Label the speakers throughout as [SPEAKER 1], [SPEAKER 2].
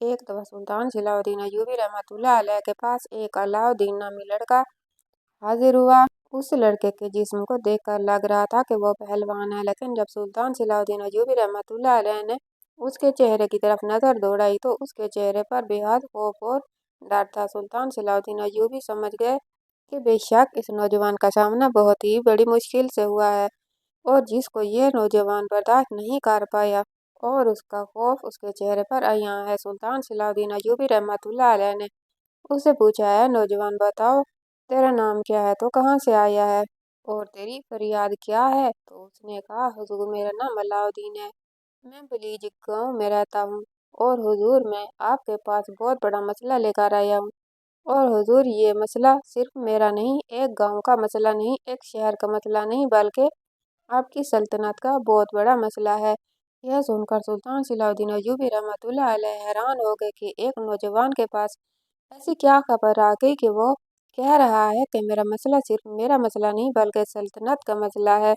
[SPEAKER 1] एक दफा सुल्तान सलाउद्दीन अय्यूबी रहमतुल्लाह अलैह के पास एक अलाउद्दीन नामी लड़का हाजिर हुआ। उस लड़के के जिस्म को देखकर लग रहा था कि वो पहलवान है, लेकिन जब सुल्तान सलाउद्दीन अय्यूबी रहमतुल्लाह अलैह ने उसके चेहरे की तरफ नजर दौड़ाई तो उसके चेहरे पर बेहद खौफ और डर था। सुल्तान सलाउद्दीन अय्यूबी समझ गए कि बेशक इस नौजवान का सामना बहुत ही बड़ी मुश्किल से हुआ है और जिसको ये नौजवान बर्दाश्त नहीं कर पाया और उसका खौफ उसके चेहरे पर अय्यां है। सुल्तान सलाउद्दीन अय्यूबी रहमतुल्लाह अलैह ने उससे पूछा, है नौजवान, बताओ तेरा नाम क्या है, तो कहाँ से आया है और तेरी फरियाद क्या है? तो उसने कहा, हुजूर मेरा नाम अलाउद्दीन है, मैं बलीज गांव में रहता हूँ और हुजूर मैं आपके पास बहुत बड़ा मसला लेकर आया हूँ। और हुजूर ये मसला सिर्फ मेरा नहीं, एक गांव का मसला नहीं, एक शहर का मसला नहीं, बल्कि आपकी सल्तनत का बहुत बड़ा मसला है। यह सुनकर सुल्तान सलाउद्दीन अय्यूबी रहमतुल्लाह अलैह हैरान हो गए कि एक नौजवान के पास ऐसी क्या खबर आ गई कि वो कह रहा है कि मेरा मसला सिर्फ मेरा मसला नहीं बल्कि सल्तनत का मसला है।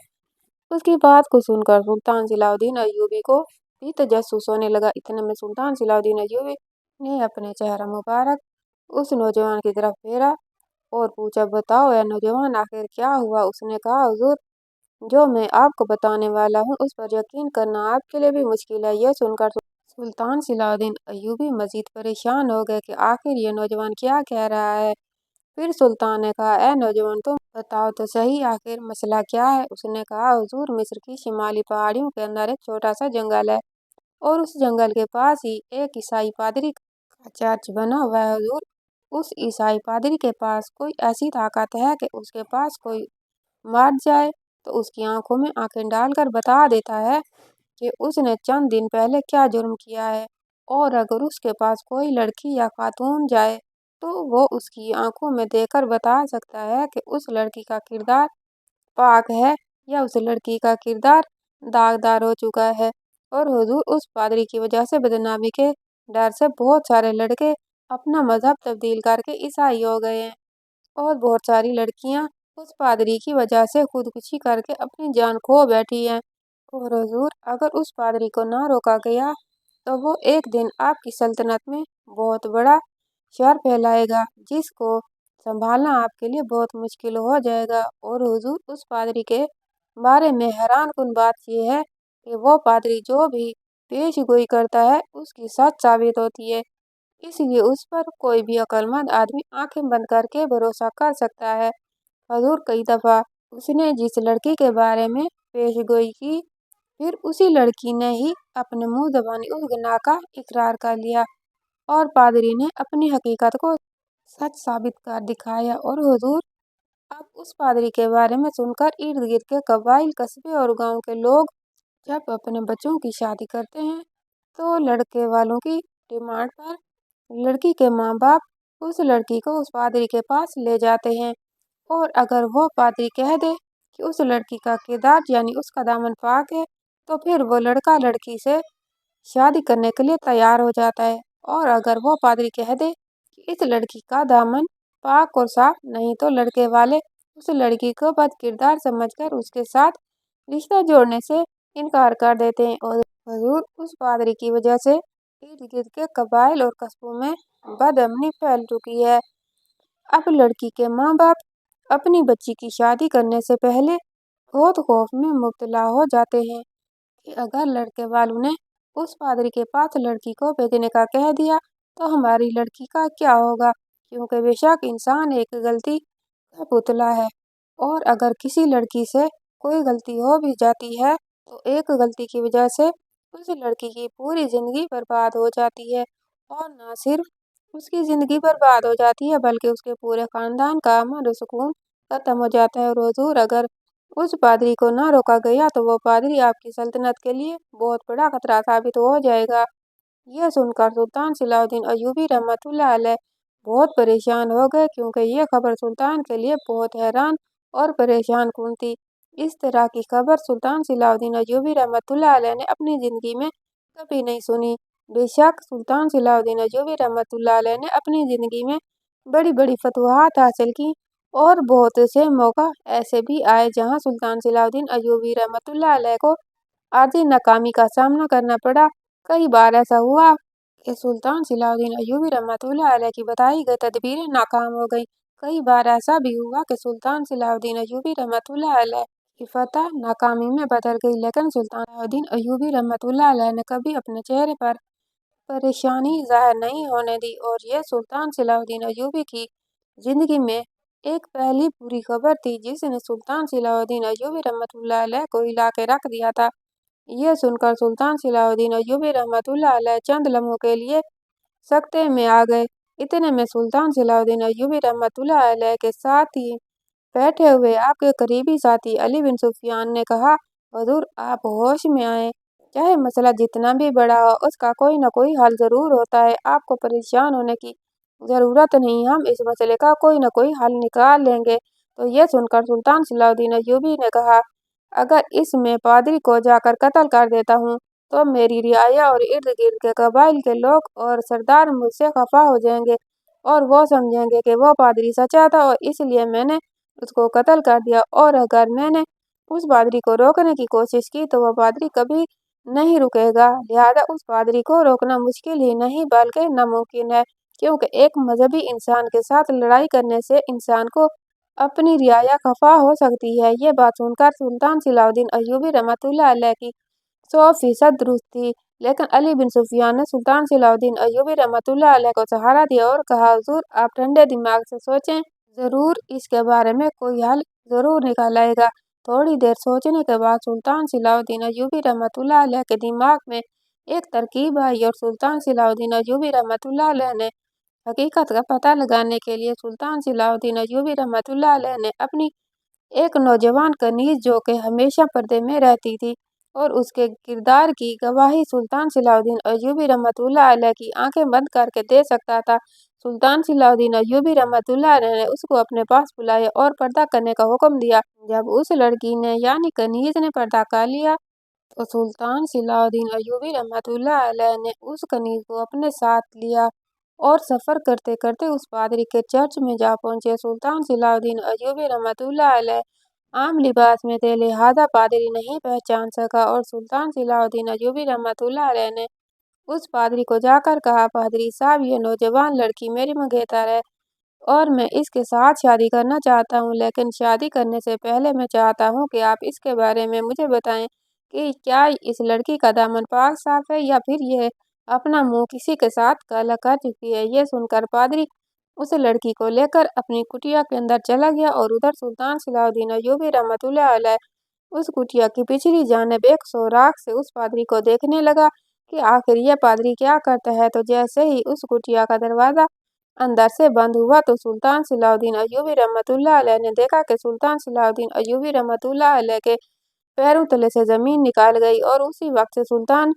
[SPEAKER 1] उसकी बात को सुनकर सुल्तान सलाउद्दीन अय्यूबी को भी तजस्सुस होने लगा। इतने में सुल्तान सलाउद्दीन अय्यूबी ने अपने चेहरा मुबारक उस नौजवान की तरफ फेरा और पूछा, बताओ या नौजवान आखिर क्या हुआ? उसने कहा, हुजूर जो मैं आपको बताने वाला हूँ उस पर यकीन करना आपके लिए भी मुश्किल है। यह सुनकर सुल्तान सलाउद्दीन अय्यूबी मजीद परेशान हो गए कि आखिर ये नौजवान क्या कह रहा है। फिर सुल्तान ने कहा, ए नौजवान, तुम बताओ तो सही आखिर मसला क्या है? उसने कहा, हुजूर मिस्र की शिमाली पहाड़ियों के अंदर एक छोटा सा जंगल है और उस जंगल के पास ही एक ईसाई पादरी का चर्च बना हुआ है। हुजूर उस ईसाई पादरी के पास कोई ऐसी ताकत है कि उसके पास कोई मर जाए तो उसकी आंखों में आंखें डालकर बता देता है कि उसने चंद दिन पहले क्या जुर्म किया है, और अगर उसके पास कोई लड़की या खातून जाए तो वो उसकी आंखों में देखकर बता सकता है कि उस लड़की का किरदार पाक है या उस लड़की का किरदार दागदार हो चुका है। और हुजूर उस पादरी की वजह से बदनामी के डर से बहुत सारे लड़के अपना मजहब तब्दील करके ईसाई हो गए हैं और बहुत सारी लड़कियां उस पादरी की वजह से खुदकुशी करके अपनी जान खो बैठी हैं। और हुजूर अगर उस पादरी को ना रोका गया तो वो एक दिन आपकी सल्तनत में बहुत बड़ा शर फैलाएगा जिसको संभालना आपके लिए बहुत मुश्किल हो जाएगा। और हुजूर उस पादरी के बारे में हैरान कुन बात यह है कि वो पादरी जो भी पेशगोई करता है उसकी सच साबित होती है, इसलिए उस पर कोई भी अक्लमंद आदमी आंखें बंद करके भरोसा कर सकता है। हुजूर कई दफा उसने जिस लड़की के बारे में पेशगोई की फिर उसी लड़की ने ही अपने मुंह जबानी उस गुनाह का इकरार कर लिया और पादरी ने अपनी हकीकत को सच साबित कर दिखाया। और हुजूर अब उस पादरी के बारे में सुनकर इर्द गिर्द के कबाइल, कस्बे और गांव के लोग जब अपने बच्चों की शादी करते हैं तो लड़के वालों की डिमांड पर लड़की के माँ बाप उस लड़की को उस पादरी के पास ले जाते हैं और अगर वो पादरी कह दे कि उस लड़की का किरदार यानी उसका दामन पाक है तो फिर वो लड़का लड़की से शादी करने के लिए तैयार हो जाता है। और अगर वो पादरी कह दे कि इस लड़की का दामन पाक और साफ नहीं तो लड़के वाले उस लड़की को बद किरदार समझकर उसके साथ रिश्ता जोड़ने से इनकार कर देते हैं। और हुजूर उस पादरी की वजह से इर्द गिर्द के कबाइल और कस्बों में बदअमनी फैल चुकी है। अब लड़की के माँ बाप अपनी बच्ची की शादी करने से पहले बहुत खौफ में मुब्तला हो जाते हैं कि अगर लड़के वालों ने उस पादरी के पास लड़की को भेजने का कह दिया तो हमारी लड़की का क्या होगा, क्योंकि बेशक इंसान एक गलती का पुतला है और अगर किसी लड़की से कोई गलती हो भी जाती है तो एक गलती की वजह से उस लड़की की पूरी जिंदगी बर्बाद हो जाती है और ना सिर्फ उसकी जिंदगी बर्बाद हो जाती है बल्कि उसके पूरे खानदान का अमन और सुकून खत्म हो जाता है। और हुजूर अगर उस पादरी को ना रोका गया तो वो पादरी आपकी सल्तनत के लिए बहुत बड़ा खतरा साबित हो जाएगा। यह सुनकर सुल्तान सलाउद्दीन अय्यूबी रहमतुल्लाह अलैह बहुत परेशान हो गए क्योंकि यह खबर सुल्तान के लिए बहुत हैरान और परेशान कुन थी। इस तरह की खबर सुल्तान सलाउद्दीन अय्यूबी रहमतुल्लाह अलैह ने अपनी जिंदगी में कभी नहीं सुनी। बेशक सुल्तान सलाउद्दीन अय्यूबी रहमतुल्लाह अलैह ने अपनी जिंदगी में बड़ी बड़ी फतवाहत हासिल की और बहुत से मौका ऐसे भी आए जहां सुल्तान सलाउद्दीन अय्यूबी रहमतुल्लाह अलैह को आर्जी नाकामी का सामना करना पड़ा। कई बार ऐसा हुआ کہ سلطان صلاح الدین ایوبی رحمتہ علیہ کی بتائی گئی تدبیریں ناکام ہو گئیں۔ کئی بار ایسا بھی ہوا کہ سلطان صلاح الدین ایوبی رحمتہ علیہ کی فتح ناکامی میں بدل گئی، لیکن سلطان صلاح الدین ایوبی رحمتہ علیہ نے کبھی اپنے چہرے پر پریشانی ظاہر نہیں ہونے دی، اور یہ سلطان صلاح الدین ایوبی کی زندگی میں ایک پہلی بری خبر تھی جس نے سلطان صلاح الدین ایوبی رحمتہ علیہ کو ہلا کے رکھ دیا تھا۔ یہ سن کر سلطان صلاح الدین ایوبی رحمتہ علیہ چند لمحوں کے لیے سکتے میں آ گئے۔ اتنے میں سلطان صلاح الدین ایوبی رحمتہ علیہ کے ساتھ ہی بیٹھے ہوئے آپ کے قریبی ساتھی علی بن سفیان نے کہا، حضور آپ ہوش میں آئیں، چاہے مسئلہ جتنا بھی بڑا ہو اس کا کوئی نہ کوئی حل ضرور ہوتا ہے، آپ کو پریشان ہونے کی ضرورت نہیں، ہم اس مسئلے کا کوئی نہ کوئی حل نکال لیں گے۔ تو یہ سن کر سلطان صلاح الدین ایوبی نے کہا، اگر اس میں پادری کو جا کر قتل کر دیتا ہوں تو میری رعایا اور ارد گرد کے قبائل کے لوگ اور سردار مجھ سے خفا ہو جائیں گے اور وہ سمجھیں گے کہ وہ پادری سچا تھا اور اس لیے میں نے اس کو قتل کر دیا، اور اگر میں نے اس پادری کو روکنے کی کوشش کی تو وہ پادری کبھی نہیں رکے گا، لہذا اس پادری کو روکنا مشکل ہی نہیں بلکہ ناممکن ہے، کیونکہ ایک مذہبی انسان کے ساتھ لڑائی کرنے سے انسان کو اپنی رعایا خفا ہو سکتی ہے۔ یہ بات سن کر سلطان صلاح الدین ایوبی رحمتہ علیہ کی 100% درست تھی، لیکن علی بن سفیان نے سلطان صلاح الدین ایوبی رحمتہ علیہ کو سہارا دیا اور کہا، حضور آپ ٹھنڈے دماغ سے سوچیں، ضرور اس کے بارے میں کوئی حل ضرور نکل آئے گا۔ تھوڑی دیر سوچنے کے بعد سلطان صلاح الدین ایوبی رحمتہ علیہ کے دماغ میں ایک ترکیب آئی، اور سلطان صلاح الدین ایوبی رحمتہ علیہ نے حقیقت کا پتہ لگانے کے لیے سلطان صلاح الدین ایوبی رحمتہ علیہ نے اپنی ایک نوجوان کنیز جو کہ ہمیشہ پردے میں رہتی تھی اور اس کے کردار کی گواہی سلطان صلاح الدین ایوبی رحمتہ علیہ کی آنکھیں بند کر کے دے سکتا تھا، سلطان صلاح الدین ایوبی رحمتہ علیہ نے اس کو اپنے پاس بلایا اور پردہ کرنے کا حکم دیا۔ جب اس لڑکی نے یعنی کنیز نے پردہ کر لیا تو سلطان صلاح الدین ایوبی رحمتہ علیہ نے اس کنیز کو اپنے ساتھ لیا اور سفر کرتے کرتے اس پادری کے چرچ میں جا پہنچے۔ سلطان صلاح الدین ایوبی رحمتہ علیہ عام لباس میں تھے، لہذا پادری نہیں پہچان سکا، اور سلطان صلاح الدین ایوبی رحمتہ علیہ نے اس پادری کو جا کر کہا، پادری صاحب یہ نوجوان لڑکی میری منگیتر ہے اور میں اس کے ساتھ شادی کرنا چاہتا ہوں، لیکن شادی کرنے سے پہلے میں چاہتا ہوں کہ آپ اس کے بارے میں مجھے بتائیں کہ کیا اس لڑکی کا دامن پاک صاف ہے یا پھر یہ اپنا منہ کسی کے ساتھ کالا کر چکی ہے۔ یہ سن کر پادری اس لڑکی کو لے کر اپنی کٹیا کے اندر چلا گیا، اور ادھر سلطان صلاح الدین ایوبی رحمتہ علیہ اس کٹیا کی پچھلی جانب ایک سوراخ سے اس پادری کو دیکھنے لگا کہ آخر یہ پادری کیا کرتا ہے۔ تو جیسے ہی اس کٹیا کا دروازہ اندر سے بند ہوا تو سلطان صلاح الدین ایوبی رحمتہ علیہ نے دیکھا کہ سلطان صلاح الدین ایوبی رحمتہ علیہ کے پیروں تلے سے زمین نکال گئی، اور اسی وقت سے سلطان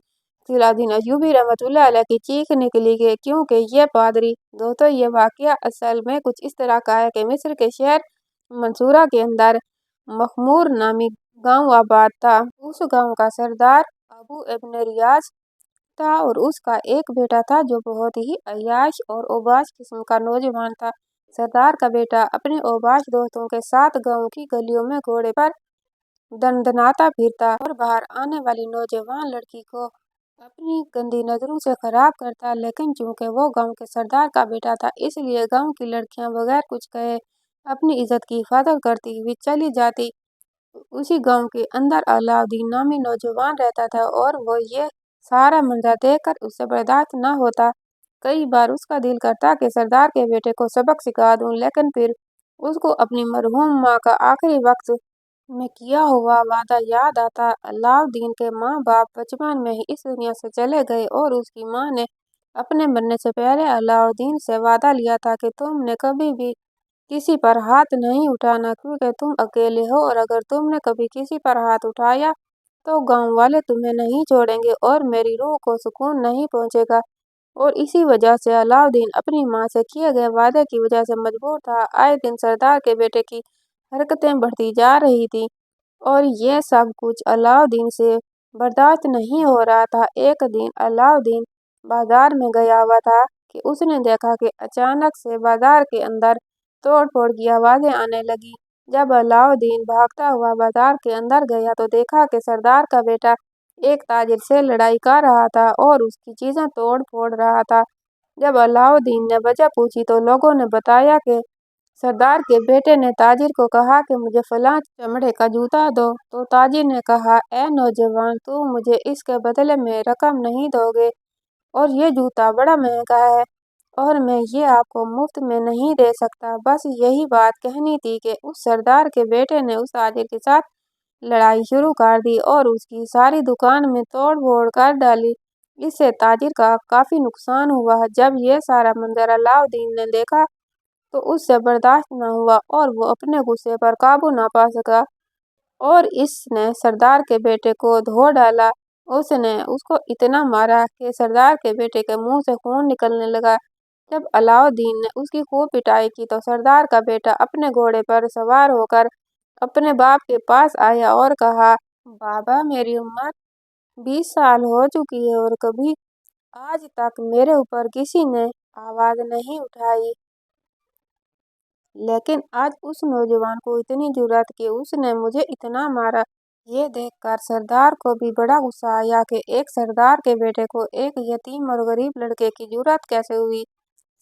[SPEAKER 1] صلاح الدین ایوبی رحمتہ علیہ کی چیخ نکلی گئی، کیونکہ یہ پادری دوستو یہ واقعہ اصل میں کچھ اس طرح کا ہے کہ مصر کے شہر منصورہ کے اندر مخمور نامی گاؤں آباد تھا۔ اس گاؤں کا سردار ابو ابن ریاض تھا، اور اس کا ایک بیٹا تھا جو بہت ہی عیاش اور اوباش قسم کا نوجوان تھا۔ سردار کا بیٹا اپنے اوباش دوستوں کے ساتھ گاؤں کی گلیوں میں گھوڑے پر دندناتا پھرتا اور باہر آنے والی نوجوان لڑکی کو اپنی گندی نظروں سے خراب کرتا، لیکن چونکہ وہ گاؤں کے سردار کا بیٹا تھا اس لیے گاؤں کی لڑکیاں بغیر کچھ کہے اپنی عزت کی حفاظت کرتی ہوئی چلی جاتی۔ اسی گاؤں کے اندر علاء الدین نامی نوجوان رہتا تھا، اور وہ یہ سارا منظر دیکھ کر اس سے برداشت نہ ہوتا۔ کئی بار اس کا دل کرتا کہ سردار کے بیٹے کو سبق سکھا دوں، لیکن پھر اس کو اپنی مرحوم ماں کا آخری وقت میں کیا ہوا وعدہ یاد آتا۔ علاء الدین کے ماں باپ بچپن میں ہی اس دنیا سے چلے گئے، اور اس کی ماں نے اپنے مرنے سے پہلے علاء الدین سے وعدہ لیا تھا کہ تم نے کبھی بھی کسی پر ہاتھ نہیں اٹھانا، کیونکہ تم اکیلے ہو، اور اگر تم نے کبھی کسی پر ہاتھ اٹھایا تو گاؤں والے تمہیں نہیں چھوڑیں گے اور میری روح کو سکون نہیں پہنچے گا۔ اور اسی وجہ سے علاء الدین اپنی ماں سے کیے گئے وعدے کی وجہ سے مجبور تھا۔ آئے دن سردار کے بیٹے کی حرکتیں بڑھتی جا رہی تھی، اور یہ سب کچھ علاء الدین سے برداشت نہیں ہو رہا تھا۔ ایک دن علاء الدین بازار میں گیا ہوا تھا کہ اس نے دیکھا کہ اچانک سے بازار کے اندر توڑ پھوڑ کی آوازیں آنے لگی۔ جب علاء الدین بھاگتا ہوا بازار کے اندر گیا تو دیکھا کہ سردار کا بیٹا एक ताजिर से लड़ाई कर रहा था और उसकी चीजें तोड़ फोड़ रहा था। जब अलाउद्दीन ने वजह पूछी तो लोगों ने बताया कि सरदार के बेटे ने ताजिर को कहा कि मुझे फलां चमड़े का जूता दो। तो ताजिर ने कहा, ए नौजवान, तुम मुझे इसके बदले में रकम नहीं दोगे और ये जूता बड़ा महंगा है और मैं ये आपको मुफ्त में नहीं दे सकता। बस यही बात कहनी थी कि उस सरदार के बेटे ने उस ताजिर के साथ लड़ाई शुरू कर दी और उसकी सारी दुकान में तोड़ फोड़ कर डाली। इससे ताजिर का काफी नुकसान हुआ। जब ये सारा मंजर अलाउद्दीन ने देखा तो उससे बर्दाश्त न हुआ और वो अपने गुस्से पर काबू न पा सका और इसने सरदार के बेटे को धो डाला। उसने उसको इतना मारा कि सरदार के बेटे के मुंह से खून निकलने लगा। जब अलाउद्दीन ने उसकी खूब पिटाई की तो सरदार का बेटा अपने घोड़े पर सवार होकर अपने बाप के पास आया और कहा, बाबा, मेरी उम्र 20 साल हो चुकी है और कभी आज तक मेरे ऊपर किसी ने आवाज नहीं उठाई, लेकिन आज उस नौजवान को इतनी जुर्रत कि उसने मुझे इतना मारा। ये देखकर सरदार को भी बड़ा गुस्सा आया कि एक सरदार के बेटे को एक यतीम और गरीब लड़के की जुर्रत कैसे हुई।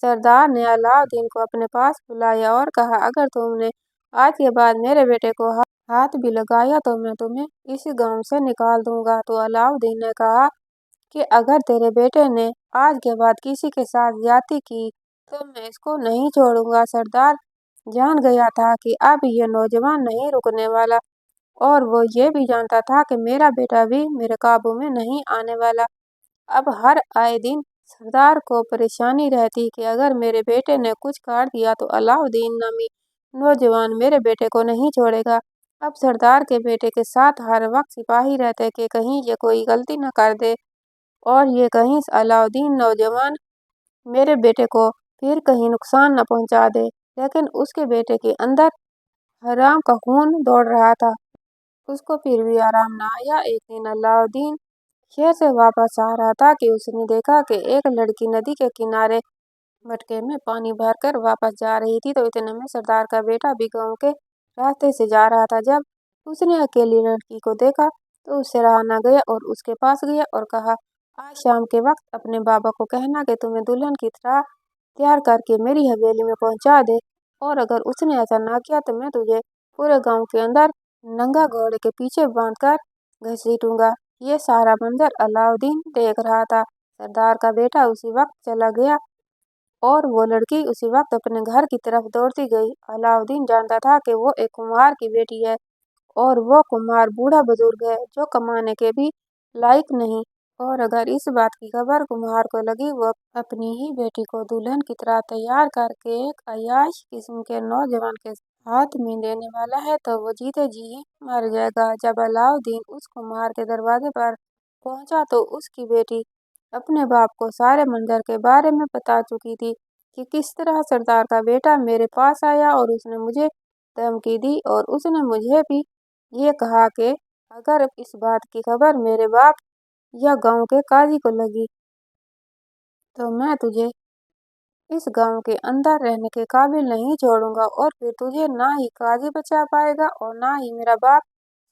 [SPEAKER 1] सरदार ने अलाउद्दीन को अपने पास बुलाया और कहा, अगर तुमने आज के बाद मेरे बेटे को हाथ भी लगाया तो मैं तुम्हें इस गांव से निकाल दूंगा। तो अलाउद्दीन ने कहा कि अगर तेरे बेटे ने आज के बाद किसी के साथ ज्यादती की तो मैं इसको नहीं छोड़ूंगा। सरदार जान गया था कि अब ये नौजवान नहीं रुकने वाला और वो ये भी जानता था कि मेरा बेटा भी मेरे काबू में नहीं आने वाला। अब हर आए दिन सरदार को परेशानी रहती कि अगर मेरे बेटे ने कुछ कर दिया तो अलाउद्दीन नामी नौजवान मेरे बेटे को नहीं छोड़ेगा। अब सरदार के बेटे के साथ हर वक्त सिपाही रहते कि कहीं ये कोई गलती न कर दे और ये कहीं अलाउद्दीन नौजवान मेरे बेटे को फिर कहीं नुकसान न पहुंचा दे। लेकिन उसके बेटे के अंदर हराम का खून दौड़ रहा था। उसको फिर भी आराम न आया। एक दिन अलाउद्दीन शहर से वापस आ रहा था कि उसने देखा कि एक लड़की नदी के किनारे मटके में पानी भरकर वापस जा रही थी। तो इतने में सरदार का बेटा भी गांव के रास्ते से जा रहा था। जब उसने अकेली लड़की को देखा तो उससे रहा न गया और उसके पास गया और कहा, आज शाम के वक्त अपने बाबा को कहना कि तुम्हें दुल्हन की तरह तैयार करके मेरी हवेली में पहुंचा दे और अगर उसने ऐसा ना किया तो मैं तुझे पूरे गांव के अंदर नंगा घोड़े के पीछे बांधकर घसीटूंगा। ये सारा मंजर अलाउद्दीन देख रहा था। सरदार का बेटा उसी वक्त चला गया और वो लड़की उसी वक्त अपने घर की तरफ दौड़ती गई। अलाउद्दीन जानता था कि वो एक कुम्हार की बेटी है और वो कुम्हार बूढ़ा बुजुर्ग है जो कमाने के भी लायक नहीं। और अगर इस बात की खबर कुम्हार को लगी वो अपनी ही बेटी को दुल्हन की तरह तैयार करके एक अय्याश किस्म के नौजवान के हाथ में देने वाला है तो वो जीते जी मर जाएगा। जब अलाउद्दीन उस कुम्हार के दरवाजे पर पहुंचा तो उसकी बेटी अपने बाप को सारे मंजर के बारे में बता चुकी थी कि किस तरह सरदार का बेटा मेरे पास आया और उसने मुझे धमकी दी और उसने मुझे भी ये कहा कि अगर इस बात की खबर मेरे बाप या गांव के काजी को लगी तो मैं तुझे इस गांव के अंदर रहने के काबिल नहीं छोड़ूंगा और फिर तुझे ना ही काजी बचा पाएगा और ना ही मेरा बाप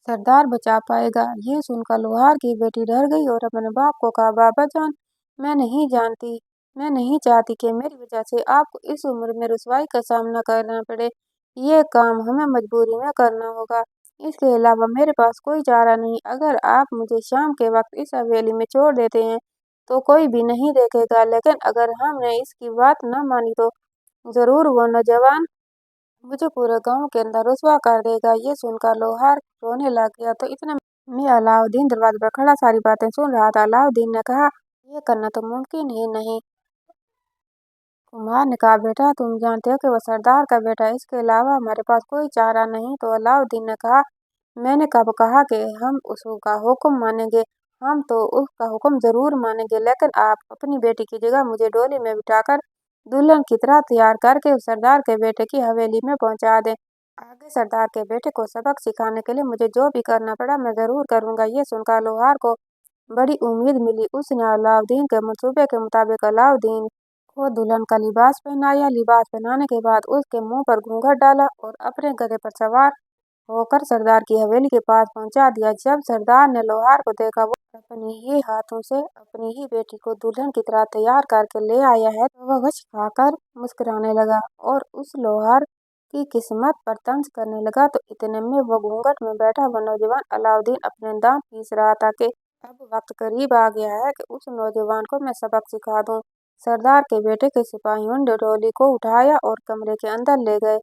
[SPEAKER 1] सरदार बचा पाएगा। ये सुनकर लोहार की बेटी डर गई और अपने बाप को कहा, बाबा जान, मैं नहीं चाहती कि मेरी वजह से आपको इस उम्र में रुसवाई का सामना करना पड़े। ये काम हमें मजबूरी में करना होगा। इसके अलावा मेरे पास कोई चारा नहीं। अगर आप मुझे शाम के वक्त इस हवेली में छोड़ देते हैं तो कोई भी नहीं देखेगा, लेकिन अगर हमने इसकी बात न मानी तो जरूर वो नौजवान मुझे पूरे गांव के अंदर रुसवा कर देगा। ये सुनकर लोहार रोने लग गया। तो इतने में अलाउद्दीन दरवाजे पर खड़ा सारी बातें सुन रहा था। अलाउद्दीन ने कहा, ये करना तो मुमकिन ही नहीं। कुम्हार ने कहा, बेटा, तुम जानते हो कि वो सरदार का बेटा है, इसके अलावा हमारे पास कोई चारा नहीं। तो अलाउद्दीन ने कहा, मैंने कब कहा कि हम उसका हुक्म मानेंगे। हम तो उसका हुक्म जरूर मानेंगे, लेकिन आप अपनी बेटी की जगह मुझे डोली में बिठाकर दुल्हन की तरह तैयार करके उस सरदार के बेटे की हवेली में पहुंचा दें। आगे सरदार के बेटे को सबक सिखाने के लिए मुझे जो भी करना पड़ा मैं जरूर करूंगा। ये सुनकर लोहार को बड़ी उम्मीद मिली। उसने अलाउद्दीन के मंसूबे के मुताबिक अलाउद्दीन को दुल्हन का लिबास पहनाया। लिबास पहनाने के बाद उसके मुंह पर घूंघट डाला और अपने गधे पर सवार होकर सरदार की हवेली के पास पहुंचा दिया। जब सरदार ने लोहार को देखा वो अपने ही हाथों से अपनी ही बेटी को दुल्हन की तरह तैयार करके ले आया है, तो वह गच खाकर मुस्कुराने लगा और उस लोहार की किस्मत पर तंज करने लगा। तो इतने में वो घूंघट में बैठा हुआ नौजवान अलाउद्दीन अपने दांत पीस रहा था कि अब वक्त करीब आ गया है कि उस नौजवान को मैं सबक सिखा दूं। सरदार के बेटे के सिपाहियों ने डोली को उठाया और कमरे के अंदर ले गए।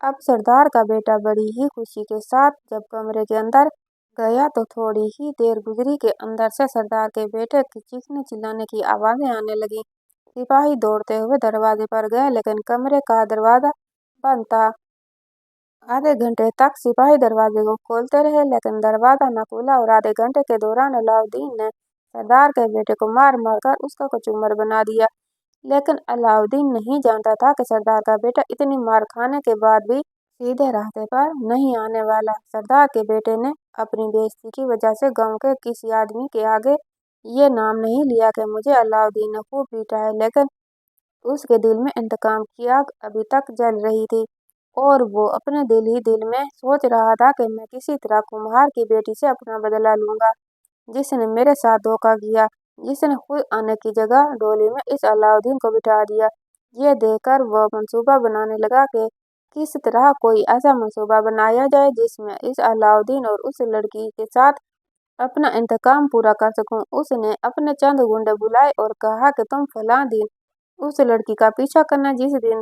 [SPEAKER 1] अब सरदार का बेटा बड़ी ही खुशी के साथ जब कमरे के अंदर गया तो थोड़ी ही देर गुजरी के अंदर से सरदार के बेटे की चीखने चिल्लाने की आवाजें आने लगी। सिपाही दौड़ते हुए दरवाजे पर गए लेकिन कमरे का दरवाजा बंद था। आधे घंटे तक सिपाही दरवाजे को खोलते रहे लेकिन दरवाजा न खुला और आधे घंटे के दौरान अलाउद्दीन ने सरदार के बेटे को मार मार कर उसका कचूमर बना दिया। लेकिन अलाउद्दीन नहीं जानता था कि सरदार का बेटा इतनी मार खाने के बाद भी सीधे रास्ते पर नहीं आने वाला। सरदार के बेटे ने अपनी बेइज्जती की वजह से गांव के किसी आदमी के आगे ये नाम नहीं लिया कि मुझे अलाउद्दीन ने खूब पीटा है, लेकिन उसके दिल में इंतकाम की आग अभी तक जल रही थी और वो अपने दिल ही दिल में सोच रहा था कि मैं किसी तरह कुम्हार की बेटी से अपना बदला लूंगा, जिसने मेरे साथ धोखा किया, जिसने खुद आने की जगह डोली में इस अलाउद्दीन को बिठा दिया। ये देखकर वह मंसूबा बनाने लगा कि किस तरह कोई ऐसा मंसूबा बनाया जाए जिसमें इस अलाउद्दीन और उस लड़की के साथ अपना इंतकाम पूरा कर सकूं। उसने अपने चंद गुंडे बुलाए और कहा कि तुम फलां दिन उस लड़की का पीछा करना जिस दिन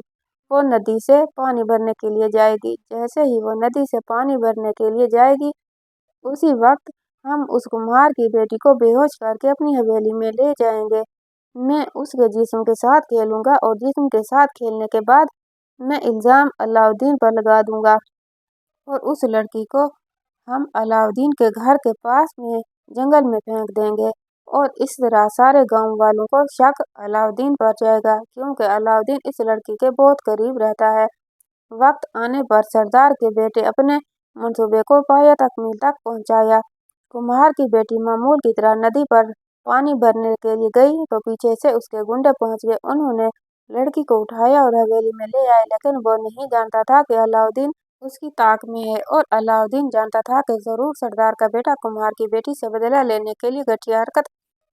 [SPEAKER 1] वो नदी से पानी भरने के लिए जाएगी। जैसे ही वो नदी से पानी भरने के लिए जाएगी उसी वक्त हम उस कुम्हार की बेटी को बेहोश करके अपनी हवेली में ले जाएंगे। मैं उसके जिस्म के साथ खेलूंगा और जिस्म के साथ खेलने के बाद मैं इल्जाम अलाउद्दीन पर लगा दूंगा और उस लड़की को हम अलाउद्दीन के घर के पास में जंगल में फेंक देंगे और इस तरह सारे गांव वालों को शक अलाउद्दीन पर जाएगा क्योंकि अलाउद्दीन इस लड़की के बहुत करीब रहता है। वक्त आने पर सरदार के बेटे अपने मंसूबे को पाया तकमील तक पहुंचाया। कुम्हार की बेटी मामूल की तरह नदी पर पानी भरने के लिए गई तो पीछे से उसके गुंडे पहुंच गए। उन्होंने लड़की को उठाया और हवेली में ले आए, लेकिन वो नहीं जानता था कि अलाउद्दीन उसकी ताक में है और अलाउद्दीन जानता था कि जरूर सरदार का बेटा कुम्हार की बेटी से बदला लेने के लिए घटिया हरकत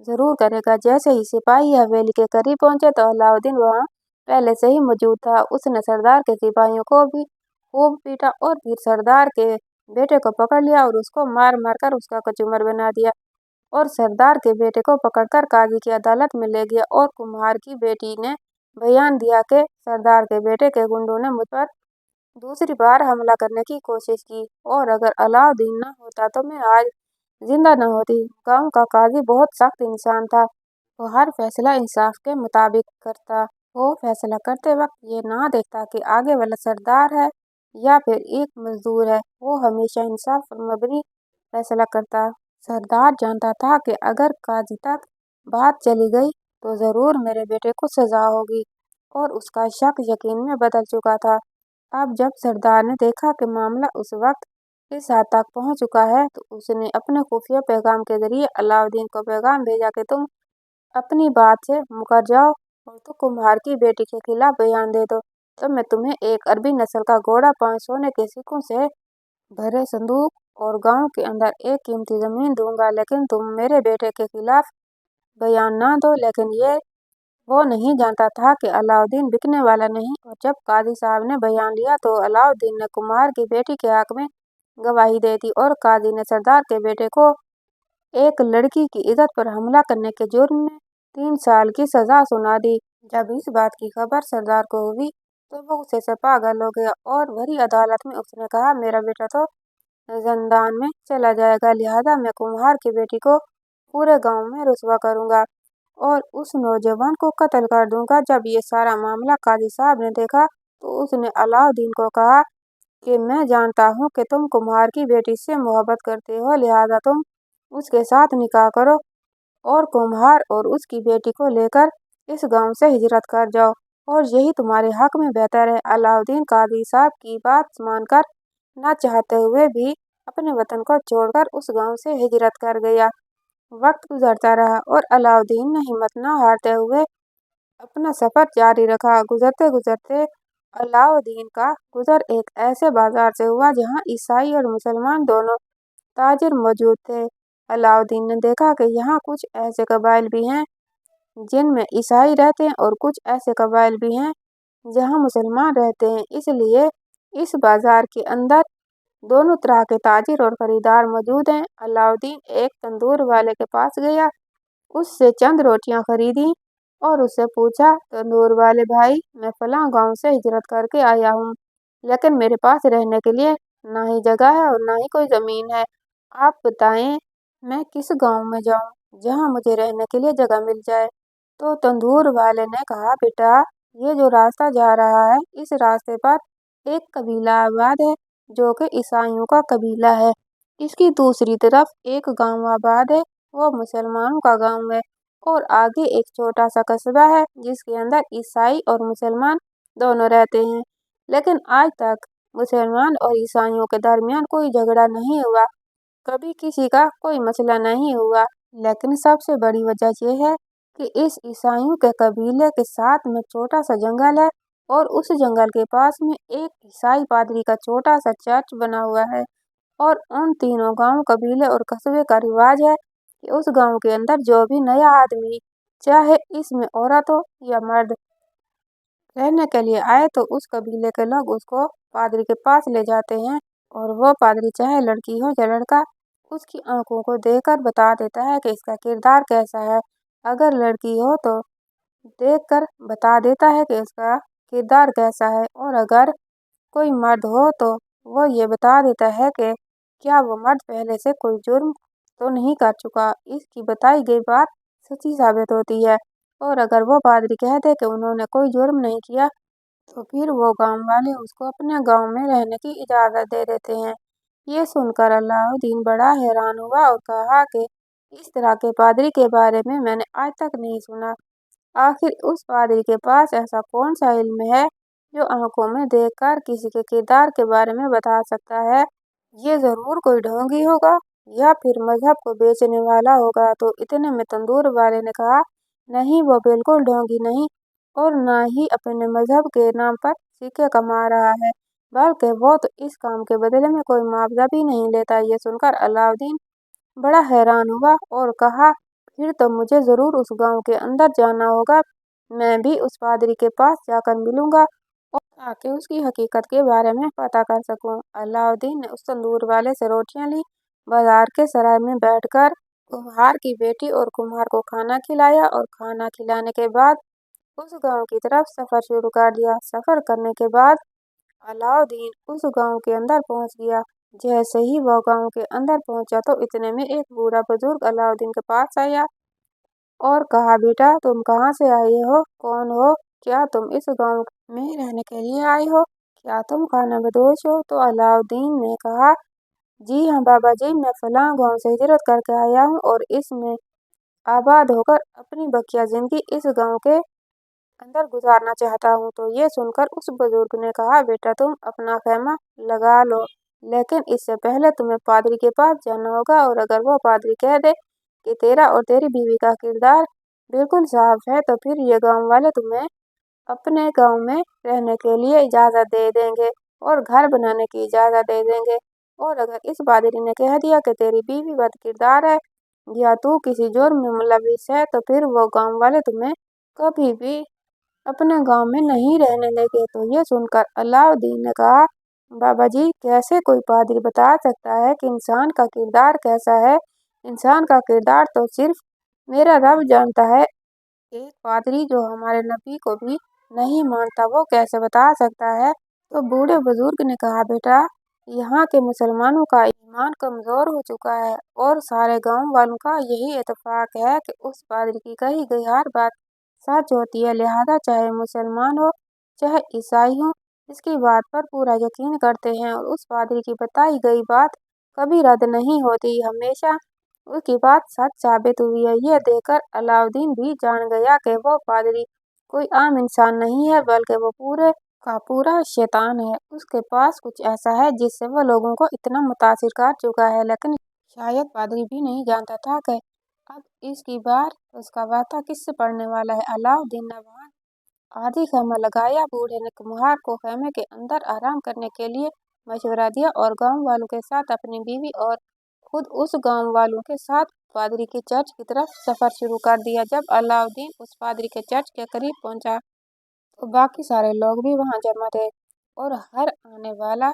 [SPEAKER 1] जरूर करेगा। जैसे ही सिपाही हवेली के करीब पहुंचे तो अलाउद्दीन वहां पहले से ही मौजूद था। उसने सरदार के सिपाहियों को भी खूब पीटा और फिर सरदार के बेटे को पकड़ लिया और उसको मार मार कर उसका कचूमर बना दिया और सरदार के बेटे को पकड़कर काजी की अदालत में ले गया। और कुम्हार की बेटी ने बयान दिया कि सरदार के बेटे के गुंडों ने मुझ पर दूसरी बार हमला करने की कोशिश की और अगर अलाउद्दीन न होता तो मैं आज जिंदा न होती। गांव का काजी बहुत सख्त इंसान था। वो हर फैसला इंसाफ के मुताबिक करता। वो फैसला करते वक्त ये ना देखता कि आगे वाला सरदार है या फिर एक मजदूर है। वो हमेशा इंसाफ पर मबनी फैसला करता। सरदार जानता था कि अगर काजी तक बात चली गई तो जरूर मेरे बेटे को सजा होगी और उसका शक यकीन में बदल चुका था। अब जब सरदार ने देखा कि मामला उस वक्त इस हद तक पहुंच चुका है तो उसने अपने खुफिया पैगाम के जरिए अलाउद्दीन को पैगाम भेजा कि तुम अपनी बात से मुकर जाओ और तो कुम्हार की बेटी के खिलाफ बयान दे दो तो मैं तुम्हें एक अरबी नस्ल का घोड़ा 5 सोने के सिक्कों से भरे संदूक और गांव के अंदर एक कीमती जमीन दूंगा, लेकिन तुम मेरे बेटे के खिलाफ बयान ना दो। लेकिन ये वो नहीं जानता था कि अलाउद्दीन बिकने वाला नहीं। और जब काजी साहब ने बयान लिया तो अलाउद्दीन ने कुम्हार की बेटी के हक में गवाही दे दी और काजी ने सरदार के बेटे को एक लड़की की इज्जत पर हमला करने के जुर्म में 3 साल की सजा सुना दी। जब इस बात की खबर सरदार को हुई तो वो गुस्से से पागल हो गया और भरी अदालत में उसने कहा मेरा बेटा तो जिंदान में चला जाएगा, लिहाजा मैं कुम्हार की बेटी को पूरे गांव में रुसवा करूंगा और उस नौजवान को कत्ल कर दूंगा। जब ये सारा मामला काजी साहब ने देखा तो उसने अलाउद्दीन को कहा कि मैं जानता हूँ कि तुम कुम्हार की बेटी से मोहब्बत करते हो, लिहाजा तुम उसके साथ निकाह करो और कुम्हार और उसकी बेटी को लेकर इस गांव से हिजरत कर जाओ और यही तुम्हारे हक में बेहतर है। अलाउद्दीन काजी साहब की बात मानकर न चाहते हुए भी अपने वतन को छोड़कर उस गांव से हिजरत कर गया। वक्त गुजरता रहा और अलाउद्दीन ने हिम्मत न हारते हुए अपना सफर जारी रखा। गुजरते गुजरते अलाउद्दीन का गुजर एक ऐसे बाजार से हुआ जहाँ ईसाई और मुसलमान दोनों ताजिर मौजूद थे। अलाउद्दीन ने देखा कि यहाँ कुछ ऐसे कबाइल भी हैं जिनमें ईसाई रहते हैं और कुछ ऐसे कबाइल भी हैं जहाँ मुसलमान रहते हैं, इसलिए इस बाजार के अंदर दोनों तरह के ताजिर और खरीदार मौजूद हैं। अलाउद्दीन एक तंदूर वाले के पास गया, उससे चंद रोटियां खरीदी और उससे पूछा, तंदूर वाले भाई, मैं फलां गांव से हिजरत करके आया हूँ, लेकिन मेरे पास रहने के लिए ना ही जगह है और ना ही कोई जमीन है। आप बताएं मैं किस गांव में जाऊं जहां मुझे रहने के लिए जगह मिल जाए। तो तंदूर वाले ने कहा, बेटा, ये जो रास्ता जा रहा है, इस रास्ते पर एक कबीला आबाद है जो कि ईसाइयों का कबीला है। इसकी दूसरी तरफ एक गांव आबाद है, वो मुसलमानों का गांव है, और आगे एक छोटा सा कस्बा है जिसके अंदर ईसाई और मुसलमान दोनों रहते हैं। लेकिन आज तक मुसलमान और ईसाइयों के दरमियान कोई झगड़ा नहीं हुआ, कभी किसी का कोई मसला नहीं हुआ। लेकिन सबसे बड़ी वजह यह है कि इस ईसाइयों के कबीले के साथ में छोटा सा जंगल है और उस जंगल के पास में एक ईसाई पादरी का छोटा सा चर्च बना हुआ है। और उन तीनों गांव, कबीले और कस्बे का रिवाज है कि उस गांव के अंदर जो भी नया आदमी, चाहे इसमें औरत हो या मर्द, रहने के लिए आए तो उस कबीले के लोग उसको पादरी के पास ले जाते हैं और वो पादरी चाहे लड़की हो या लड़का, उसकी आंखों को देखकर बता देता है कि इसका किरदार कैसा है। अगर लड़की हो तो देखकर बता देता है कि इसका किरदार कैसा है, और अगर कोई मर्द हो तो वो ये बता देता है कि क्या वो मर्द पहले से कोई जुर्म तो नहीं कर चुका। इसकी बताई गई बात सच्ची साबित होती है, और अगर वो पादरी कह दे कि उन्होंने कोई जुर्म नहीं किया तो फिर वो गांव वाले उसको अपने गांव में रहने की इजाज़त दे देते हैं। ये सुनकर अलाउद्दीन बड़ा हैरान हुआ और कहा कि इस तरह के पादरी के बारे में मैंने आज तक नहीं सुना। आखिर उस पादरी के पास ऐसा कौन सा इल्म है जो आंखों में देखकर किसी के किरदार के बारे में बता सकता है। ये जरूर कोई ढोंगी होगा या फिर मजहब को बेचने वाला होगा। तो इतने में तंदूर वाले ने कहा, नहीं, वो बिल्कुल ढोंगी नहीं और ना ही अपने मजहब के नाम पर सिक्के कमा रहा है, बल्कि वो तो इस काम के बदले में कोई मुआवजा भी नहीं लेता। ये सुनकर अलाउद्दीन बड़ा हैरान हुआ और कहा, फिर तो मुझे जरूर उस गांव के अंदर जाना होगा। मैं भी उस पादरी के पास जाकर मिलूंगा और ताकि उसकी हकीकत के बारे में पता कर सकूं। अलाउद्दीन ने उस तंदूर वाले से रोटियां ली, बाजार के सराय में बैठकर कुम्हार की बेटी और कुम्हार को खाना खिलाया और खाना खिलाने के बाद उस गांव की तरफ सफर शुरू कर दिया। सफर करने के बाद अलाउद्दीन उस गांव के अंदर पहुंच गया। जैसे ही वह गांव के अंदर पहुंचा तो इतने में एक बूढ़ा बुजुर्ग अलाउद्दीन के पास आया और कहा, बेटा, तुम कहाँ से आए हो, कौन हो, क्या तुम इस गांव में रहने के लिए आए हो, क्या तुम खाना बदोश हो। तो अलाउद्दीन ने कहा, जी हाँ बाबा जी, मैं फलां गांव से हिजरत करके आया हूँ और इसमें आबाद होकर अपनी बकिया जिंदगी इस गांव के अंदर गुजारना चाहता हूँ। तो ये सुनकर उस बुजुर्ग ने कहा, बेटा, तुम अपना खेमा लगा लो, लेकिन इससे पहले तुम्हें पादरी के पास जाना होगा, और अगर वो पादरी कह दे कि तेरा और तेरी बीवी का किरदार बिल्कुल साफ है तो फिर ये गांव वाले तुम्हें अपने गांव में रहने के लिए इजाज़त दे देंगे और घर बनाने की इजाज़त दे देंगे। और अगर इस पादरी ने कह दिया कि तेरी बीवी बद किरदार है या तू किसी जुर्म में मुलविस है तो फिर वो गांव वाले तुम्हें कभी भी अपने गांव में नहीं रहने देंगे। तो ये सुनकर अलाउद्दीन ने कहा, बाबा जी, कैसे कोई पादरी बता सकता है कि इंसान का किरदार कैसा है। इंसान का किरदार तो सिर्फ मेरा रब जानता है। एक पादरी जो हमारे नबी को भी नहीं मानता, वो कैसे बता सकता है। तो बूढ़े बुजुर्ग ने कहा, बेटा, यहाँ के मुसलमानों का ईमान कमजोर हो चुका है और सारे गांव वालों का यही इत्तेफाक है कि उस पादरी की कही गई हर बात सच होती है। लिहाजा चाहे मुसलमान हो चाहे ईसाई हो, इसकी बात पर पूरा यकीन करते हैं और उस पादरी की बताई गई बात कभी रद्द नहीं होती, हमेशा उसकी बात सच साबित हुई है। यह देखकर अलाउद्दीन भी जान गया कि वो पादरी कोई आम इंसान नहीं है, बल्कि वो पूरे का पूरा शैतान है। उसके पास कुछ ऐसा है जिससे वो लोगों को इतना मुतासिर कर चुका है। लेकिन शायद पादरी भी नहीं जानता था कि अब इसकी बार उसका वार्ता किससे पड़ने वाला है। अलाउद्दीन ने वहां आधी खैमा लगाया। बूढ़े ने कुम्हार को खैमे के अंदर आराम करने के लिए मशवरा दिया और गांव वालों के साथ अपनी बीवी और खुद उस गांव वालों के साथ पादरी के चर्च की तरफ सफर शुरू कर दिया। जब अलाउद्दीन उस पादरी के चर्च के करीब पहुंचा तो बाकी सारे लोग भी वहां जमा थे और हर आने वाला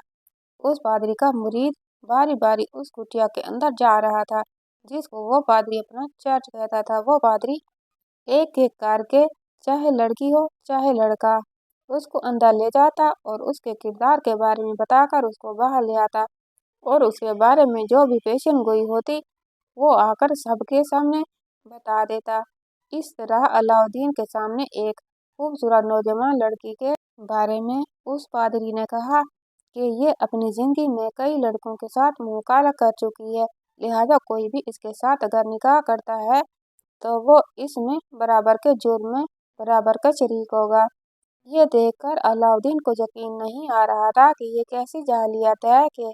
[SPEAKER 1] उस पादरी का मुरीद बारी बारी उस कुटिया के अंदर जा रहा था जिसको वो पादरी अपना चर्च कहता था। वो पादरी एक एक करके, चाहे लड़की हो चाहे लड़का, उसको अंदर ले जाता और उसके किरदार के बारे में बताकर उसको बाहर ले आता और उसके बारे में जो भी पेशन गोई होती वो आकर सबके सामने बता देता। इस तरह अलाउद्दीन के सामने एक खूबसूरत नौजवान लड़की के बारे में उस पादरी ने कहा कि ये अपनी जिंदगी में कई लड़कों के साथ मुंह काला कर चुकी है, लिहाजा कोई भी इसके साथ अगर निकाह करता है तो वो इसमें बराबर के जुर्म में बराबर का शरीक होगा। ये देखकर अलाउद्दीन को यकीन नहीं आ रहा था कि ये कैसी जाहिलियत है कि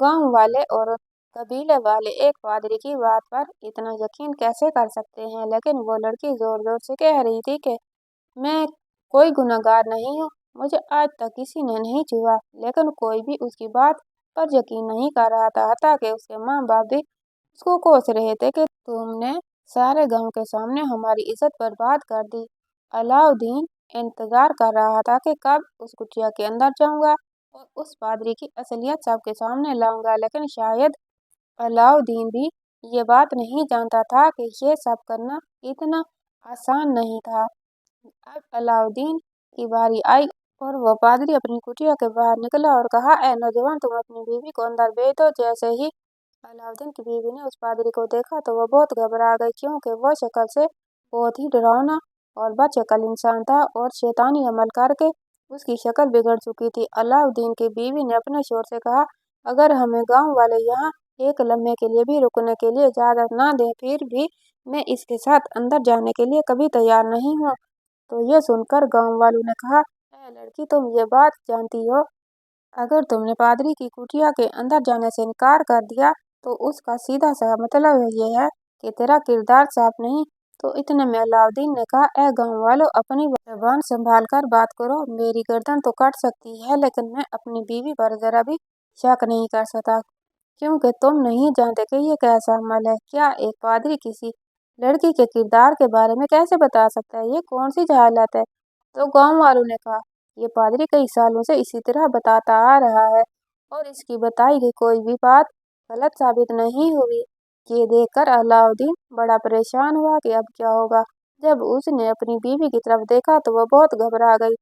[SPEAKER 1] गांव वाले और कबीले वाले एक पादरी की बात पर इतना यकीन कैसे कर सकते हैं। लेकिन वो लड़की जोर जोर से कह रही थी कि मैं कोई गुनहगार नहीं हूँ, मुझे आज तक किसी ने नहीं छुआ। लेकिन कोई भी उसकी बात पर यकीन नहीं कर रहा था। हत्ता कि उसके माँ बाप भी उसको कोस रहे थे कि तुमने सारे गांव के सामने हमारी इज्जत बर्बाद कर दी। अलाउद्दीन इंतजार कर रहा था कि कब उस कुटिया के अंदर जाऊंगा और उस पादरी की असलियत सबके सामने लाऊंगा। लेकिन शायद अलाउद्दीन भी ये बात नहीं जानता था कि ये सब करना इतना आसान नहीं था। अब अलाउद्दीन की बारी आई और वो पादरी अपनी कुटिया के बाहर निकला और कहा, ए नौजवान, तुम अपनी बीवी को अंदर भेज दो। जैसे ही अलाउद्दीन की बीवी ने उस पादरी को देखा तो वह बहुत घबरा गई क्योंकि वह शक्ल से बहुत ही डरावना और बदशक्ल इंसान था और शैतानी अमल करके उसकी शक्ल बिगड़ चुकी थी। अलाउद्दीन की बीवी ने अपने शोर से कहा, अगर हमें गांव वाले यहाँ एक लम्हे के लिए भी रुकने के लिए इजाजत ना दें फिर भी मैं इसके साथ अंदर जाने के लिए कभी तैयार नहीं हूँ। तो ये सुनकर गांव वालों ने कहा, ए लड़की, तुम ये बात जानती हो अगर तुमने पादरी की कुटिया के अंदर जाने से इनकार कर दिया तो उसका सीधा सा मतलब ये है कि तेरा किरदार साफ नहीं। तो इतने में अलाउद्दीन ने कहा, ए गांव वालों, अपनी जबान संभाल कर बात करो। मेरी गर्दन तो कट सकती है लेकिन मैं अपनी बीवी पर जरा भी शक नहीं कर सकता क्योंकि तुम नहीं जानते कि ये कैसा अमल है। क्या एक पादरी किसी लड़की के किरदार के बारे में कैसे बता सकता है? ये कौन सी जहालत है? तो गांव वालों ने कहा, ये पादरी कई सालों से इसी तरह बताता आ रहा है और इसकी बताई गई कोई भी बात गलत साबित नहीं हुई। ये देखकर अलाउद्दीन बड़ा परेशान हुआ कि अब क्या होगा। जब उसने अपनी बीवी की तरफ देखा तो वह बहुत घबरा गई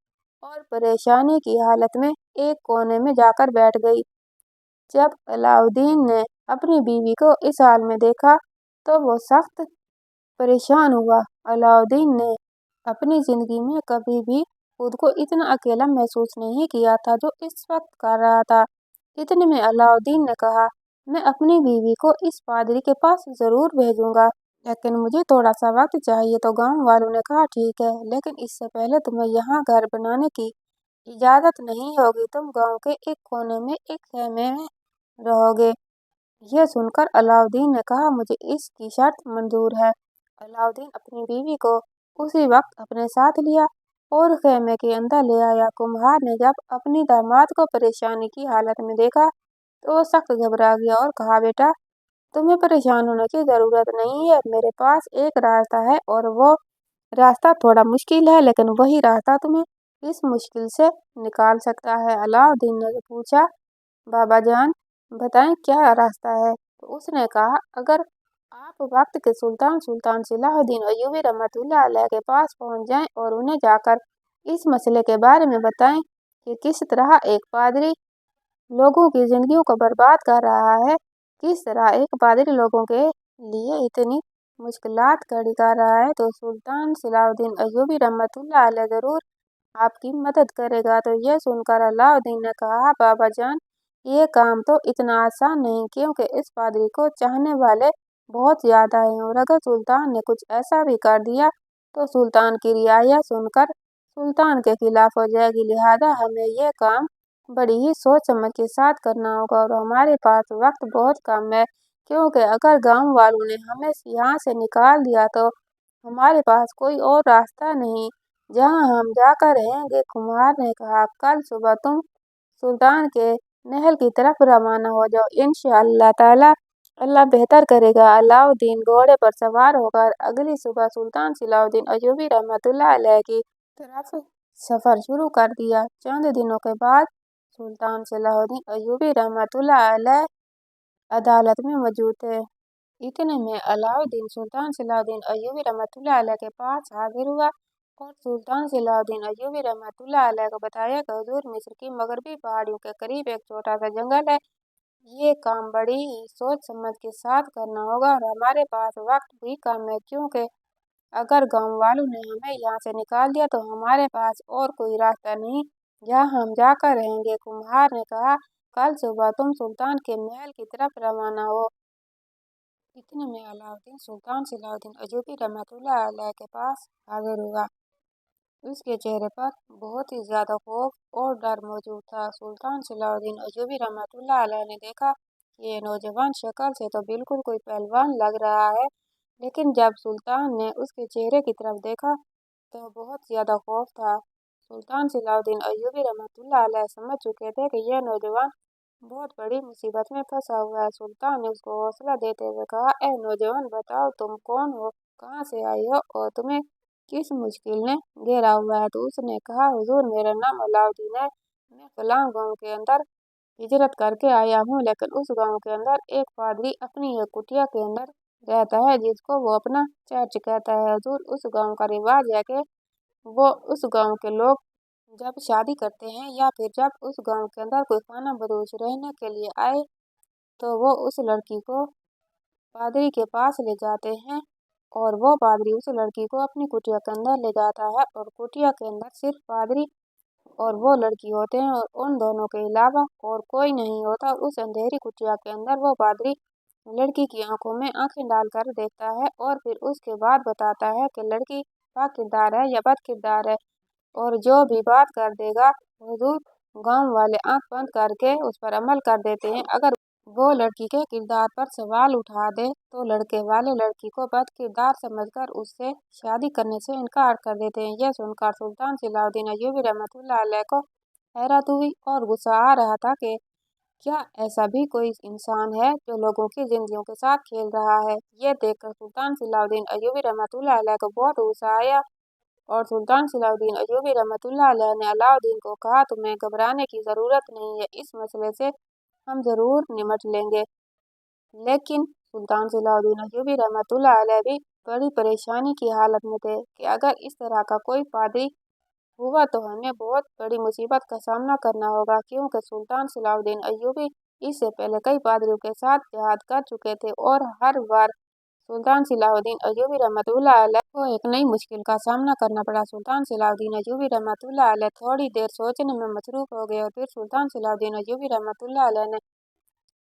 [SPEAKER 1] और परेशानी की हालत में एक कोने में जाकर बैठ गई। जब अलाउद्दीन ने अपनी बीवी को इस हाल में देखा तो वो सख्त परेशान हुआ। अलाउद्दीन ने अपनी जिंदगी में कभी भी खुद को इतना अकेला महसूस नहीं किया था जो इस वक्त कर रहा था। इतने में अलाउद्दीन ने कहा, मैं अपनी बीवी को इस पादरी के पास जरूर भेजूंगा लेकिन मुझे थोड़ा सा वक्त चाहिए। तो गांव वालों ने कहा, ठीक है, लेकिन इससे पहले तुम्हें यहाँ घर बनाने की इजाजत नहीं होगी। तुम गांव के एक कोने में एक खेमे में रहोगे। यह सुनकर अलाउद्दीन ने कहा, मुझे इसकी शर्त मंजूर है। अलाउद्दीन अपनी बीवी को उसी वक्त अपने साथ लिया और खेमे के अंदर ले आया। कुम्हार ने जब अपनी दामाद को परेशानी की हालत में देखा तो वो सख्त घबरा गया और कहा, बेटा, तुम्हें परेशान होने की जरूरत नहीं है। मेरे पास एक रास्ता है और वो रास्ता थोड़ा मुश्किल है लेकिन वही रास्ता तुम्हें इस मुश्किल से निकाल सकता है। अलाउद्दीन ने पूछा, बाबा जान, बताएं क्या रास्ता है? तो उसने कहा, अगर आप वक्त के सुल्तान सलाहुद्दीन अय्यूबी रहमतुल्लाह अलैह के पास पहुंच जाएं और उन्हें जाकर इस मसले के बारे में बताएं कि किस तरह एक पादरी लोगों की जिंदगियों को बर्बाद कर रहा है, किस तरह एक पादरी लोगों के लिए इतनी मुश्किलात खड़ी कर रहा है, तो सुल्तान सलाहुद्दीन अय्यूबी रहमतुल्लाह अलैह जरूर आपकी मदद करेगा। तो यह सुनकर अलाउद्दीन ने कहा, बाबा जान, ये काम तो इतना आसान नहीं क्योंकि इस पादरी को चाहने वाले बहुत ज्यादा हैं और अगर सुल्तान ने कुछ ऐसा भी कर दिया तो सुल्तान की रियाया सुनकर सुल्तान के खिलाफ हो जाएगी। लिहाजा हमें यह काम बड़ी ही सोच समझ के साथ करना होगा और हमारे पास वक्त बहुत कम है क्योंकि अगर गांव वालों ने हमें यहाँ से निकाल दिया तो हमारे पास कोई और रास्ता नहीं जहाँ हम जाकर रहेंगे। कुम्हार ने कहा, कल सुबह तुम सुल्तान के महल की तरफ रवाना हो जाओ। इंशाअल्लाह ताला अल्लाह बेहतर करेगा। अलाउद्दीन घोड़े पर सवार होकर अगली सुबह सुल्तान सलाउद्दीन अय्यूबी रहमतुल्लाह अलैह की तरफ सफर शुरू कर दिया। चंद दिनों के बाद सुल्तान सलाउद्दीन अय्यूबी रहमतुल्लाह अलैह अदालत में मौजूद थे। इतने में अलाउद्दीन सुल्तान सलाउद्दीन अय्यूबी रहमतुल्लाह अलैह के पास हाजिर हुआ और सुल्तान सलाउद्दीन अय्यूबी रहमतुल्लाह अलैह को बताया कि हुजूर, मिस्र की मगरबी पहाड़ियों के करीब एक छोटा सा जंगल है। ये काम बड़ी ही सोच समझ के साथ करना होगा और हमारे पास वक्त भी कम है, क्योंकि अगर गांव वालों ने हमें यहाँ से निकाल दिया तो हमारे पास और कोई रास्ता नहीं जहाँ हम जाकर रहेंगे। कुम्हार ने कहा, कल सुबह तुम सुल्तान के महल की तरफ रवाना हो। इतने में अलाउद्दीन सुल्तान सलाउद्दीन अय्यूबी रहमतुल्लाह अलैह के पास हाजिर हुआ। उसके चेहरे पर बहुत ही ज्यादा खौफ और डर मौजूद था। सुल्तान सलाउद्दीन अय्यूबी रहमतुल्लाह अलैह ने देखा कि ये नौजवान शक्ल से तो बिल्कुल कोई पहलवान लग रहा है, लेकिन जब सुल्तान ने उसके चेहरे की तरफ देखा तो बहुत ज्यादा खौफ था। सुल्तान सलाउद्दीन अय्यूबी रहमतुल्लाह अलैह समझ चुके थे कि यह नौजवान बहुत बड़ी मुसीबत में फंसा हुआ है। सुल्तान ने उसको हौसला देते हुए कहा, ए नौजवान, बताओ तुम कौन हो, कहाँ से आई हो और तुम्हें किस मुश्किल ने घेरा हुआ है। तो उसने कहा, हुजूर, मेरा नाम अलाउद्दीन है। मैं फलां गांव के अंदर हिजरत करके आया हूँ, लेकिन उस गांव के अंदर एक पादरी अपनी एक कुटिया के अंदर रहता है जिसको वो अपना चर्च कहता है। हुजूर, उस गांव का रिवाज है कि वो उस गांव के लोग जब शादी करते हैं या फिर जब उस गांव के अंदर कोई खाना बदोश रहने के लिए आए तो वो उस लड़की को पादरी के पास ले जाते हैं और वो पादरी उस लड़की को अपनी कुटिया के अंदर ले जाता है और कुटिया के अंदर सिर्फ पादरी और वो लड़की होते हैं और उन दोनों के अलावा और कोई नहीं होता। उस अंधेरी कुटिया के अंदर वो पादरी लड़की की आंखों में आंखें डालकर देखता है और फिर उसके बाद बताता है कि लड़की पाक किरदार है या बद किरदार है, और जो भी बात कर देगा हुजूर, गांव वाले आंख बंद करके उस पर अमल कर देते हैं। अगर वो लड़की के किरदार पर सवाल उठा दे तो लड़के वाले लड़की को बद किरदार समझकर उससे शादी करने से इनकार कर देते हैं। यह सुनकर सुल्तान सलाउद्दीन अय्यूबी रहमतुल्लाह अलैह को हैरत हुई और गुस्सा आ रहा था कि क्या ऐसा भी कोई इंसान है जो लोगों की जिंदगियों के साथ खेल रहा है। ये देखकर सुल्तान सलाउद्दीन अय्यूबी रहमतुल्लाह अलैह को बहुत गुस्सा आया और सुल्तान सलाउद्दीन अय्यूबी रहमतुल्लाह अलैह ने अलाउद्दीन को कहा, तुम्हें घबराने की ज़रूरत नहीं है, इस मसले से हम ज़रूर निमट लेंगे। लेकिन सुल्तान सलाउद्दीन अय्यूबी रहमतुल्लाह अलैह भी बड़ी परेशानी की हालत में थे कि अगर इस तरह का कोई पादरी हुआ तो हमें बहुत बड़ी मुसीबत का सामना करना होगा, क्योंकि सुल्तान सलाउद्दीन अय्यूबी इससे पहले कई पादरियों के साथ जिहाद कर चुके थे और हर बार सुल्तान सलाउद्दीन अय्यूबी रहमतुल्लाह अलैह को एक नई मुश्किल का सामना करना पड़ा। सुल्तान सलाउद्दीन अय्यूबी रहमतुल्लाह अलैह थोड़ी देर सोचने में मसरूफ हो गए और फिर सुल्तान सलाउद्दीन अय्यूबी रहमतुल्लाह अलैह ने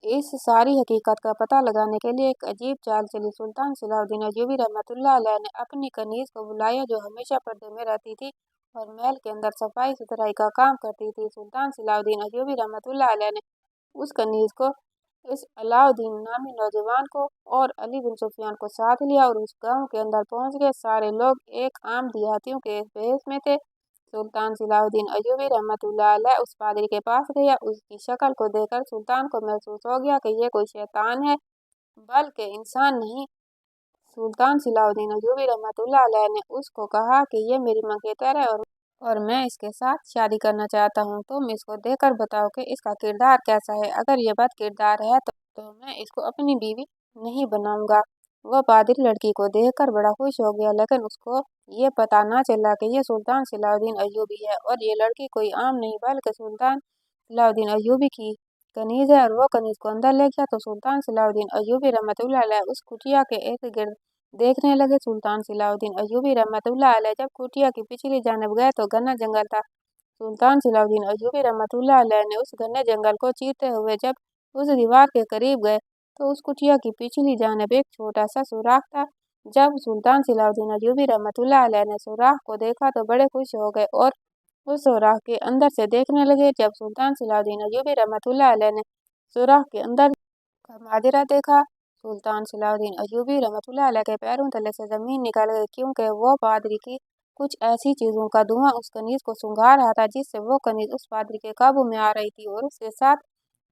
[SPEAKER 1] इस सारी हकीकत का पता लगाने के लिए एक अजीब चाल चली। सुल्तान सलाउद्दीन अय्यूबी रहमतुल्लाह अलैह ने अपनी कनीज को बुलाया जो हमेशा पर्दे में रहती थी और महल के अंदर सफाई सुथराई का काम करती थी। सुल्तान सलाउद्दीन अय्यूबी रहमतुल्लाह अलैह ने उस कनीज को, इस अलाउद्दीन नामी नौजवान को और अली बिन सुफियान को साथ लिया और उस गांव के अंदर पहुंच गए। सारे लोग एक आम देहातियों के भेष में थे। सुल्तान सलाउद्दीन अय्यूबी रहमतुल्लाह अलैह उस पादरी के पास गया। उसकी शक्ल को देखकर सुल्तान को महसूस हो गया कि ये कोई शैतान है, बल्कि इंसान नहीं। सुल्तान सलाउद्दीन अय्यूबी रहमतुल्लाह अलैह ने उसको कहा कि ये मेरी मंगेतर है और मैं इसके साथ शादी करना चाहता हूँ। तुम इसको देखकर बताओ कि इसका किरदार कैसा है। अगर ये बद किरदार है तो मैं इसको अपनी बीवी नहीं बनाऊंगा। वह पादरी लड़की को देखकर बड़ा खुश हो गया, लेकिन उसको ये पता ना चला कि ये सुल्तान सलाउद्दीन अय्यूबी है और ये लड़की कोई आम नहीं बल्कि सुल्तान सलाउद्दीन अय्यूबी की कनीज है। और वो कनीज को अंदर ले गया तो सुल्तान सलाउद्दीन अय्यूबी रहमतुल्लाह अलैह उस कुटिया के इर्द गिर्द देखने लगे। सुल्तान सलाउद्दीन अय्यूबी रहमतुल्लाह अलैह जब कुटिया की पिछली जानब गए तो घना जंगल था। सुल्तान सलाउद्दीन अय्यूबी रहमतुल्लाह अलैह ने उस घने जंगल को चीरते हुए जब उस दीवार के करीब गए तो उस कुटिया की पिछली जानब एक छोटा सा सुराख था। जब सुल्तान सलाउद्दीन अय्यूबी रहमतुल्लाह अलैह ने सुराख को देखा तो बड़े खुश हो गए और उस सुराख के अंदर से देखने लगे। जब सुल्तान सलाउद्दीन अय्यूबी रहमतुल्लाह अलैह ने सुराख के अंदर का माजरा देखा, सुल्तान सलाउद्दीन अय्यूबी रहमतुल्लाह अलैह के पैरों तले से जमीन निकल गई, क्योंकि वो पादरी की कुछ ऐसी चीजों का धुआं उस कनीज को सुंघा रहा था जिससे वो कनीज उस पादरी के काबू में आ रही थी और उसके साथ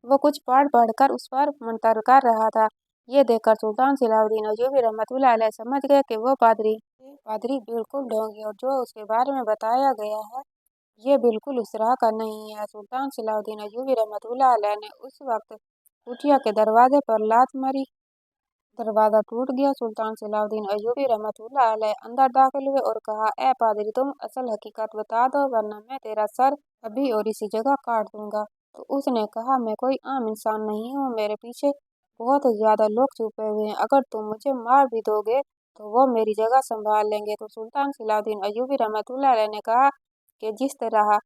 [SPEAKER 1] वो कुछ पढ़ कर उस पर मंतर कर रहा था। ये देखकर सुल्तान सलाउद्दीन अय्यूबी रहमतुल्लाह अलैह समझ गए कि वो पादरी बिल्कुल ढोंगी और जो उसके बारे में बताया गया है ये बिल्कुल उस राह का नहीं है। सुल्तान सलाउद्दीन अय्यूबी रहमतुल्लाह अलैह ने उस वक्त कुटिया के दरवाजे पर लात मारी, दरवाजा टूट गया। सुल्तान सलाउद्दीन अय्यूबी रहमतुल्लाह अलैह अंदर दाखिल हुए और कहा, ए पादरी, तुम असल हकीकत बता दो वरना मैं तेरा सर अभी और इसी जगह काट दूंगा। तो उसने कहा, मैं कोई आम इंसान नहीं हूँ, मेरे पीछे बहुत ज्यादा लोग छुपे हुए हैं, अगर तुम मुझे मार भी दोगे तो वो मेरी जगह संभाल लेंगे। तो सुल्तान सलाउद्दीन अय्यूबी रहमतुल्लाह अलैह ने कहा कि जिस तरह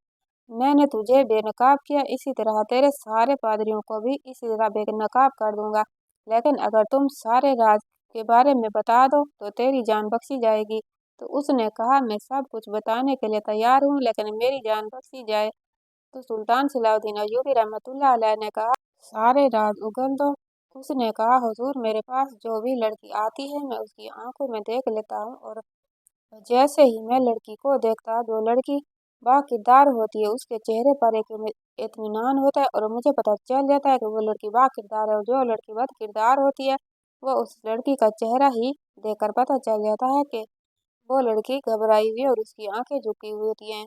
[SPEAKER 1] मैंने तुझे बेनकाब किया इसी तरह तेरे सारे पादरियों को भी इसी तरह बेनकाब कर दूंगा, लेकिन अगर तुम सारे राज के बारे में बता दो तो तेरी जान बख्शी जाएगी। तो उसने कहा, मैं सब कुछ बताने के लिए तैयार हूँ, लेकिन मेरी जान बख्शी जाए। तो सुल्तान सलाउद्दीन अय्यूबी रहमतुल्लाह अलैह ने कहा, सारे राज उगल दो। उसने कहा, हुजूर, मेरे पास जो भी लड़की आती है मैं उसकी आंखों में देख लेता हूँ और जैसे ही मैं लड़की को देखता जो लड़की बाकिरदार होती है उसके चेहरे पर एक इत्मीनान होता है और मुझे पता चल जाता है कि वो लड़की बाकिरदार है, और जो लड़की बदकिरदार होती है वो उस लड़की का चेहरा ही देखकर पता चल जाता है कि वो लड़की घबराई हुई और उसकी आंखें झुकी हुई होती हैं,